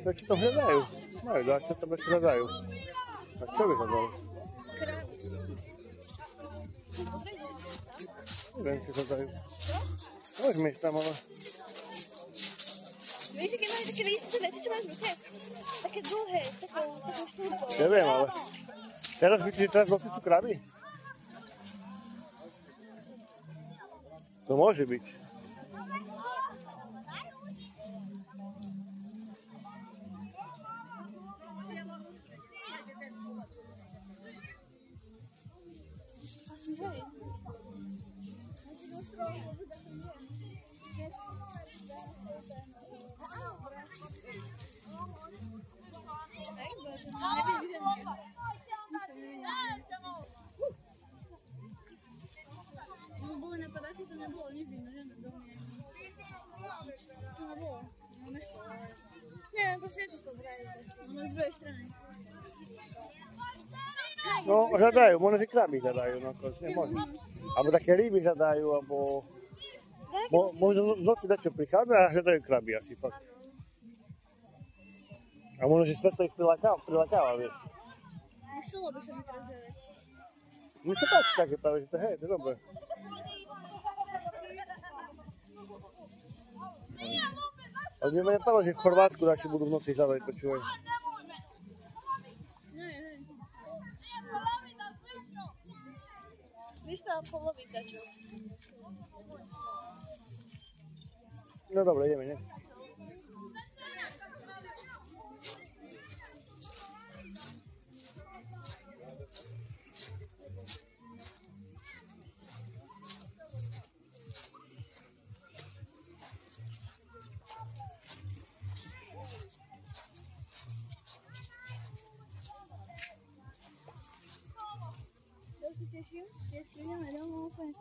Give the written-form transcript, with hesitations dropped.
Prečo to hľadajú? Majú dať, čo to prečo hľadajú? A čo by hľadali? Neviem, čo hľadajú. Môžeme ísť tam, ale... Víš, aké majú také lístky, veci, čo máš v ruke? Také dlhé, s takou štúrkou. Neviem, ale... Teraz myslíš, že teraz vlastne sú kraby? To môže byť. Asi hej. Bolo napadáky, to nebolo nič vidno, že na domě. To nebolo. Máme što, ale... Nie, proste niečo to zrajú. Máme z druhej strany. No, hľadajú, možno si kraby hľadajú, no to nemôžem. Alebo také ryby hľadajú, alebo... Možno v noci dačo prichádza a hľadajú kraby asi, fakt. A možno, že svetlo ich prilakáva, vieš. Nechcelo by sa mi teraz vedieť. Mne sa páči také práve, že to hej, to je dobré. Ale mne nepadlo, že v Chorvátsku dačo budú v noci hľadať, počúvaj. Hej. Víš to, poloviť dačo. No dobre, ideme, ne? Ja sa teším, keď prídeme domov, úplne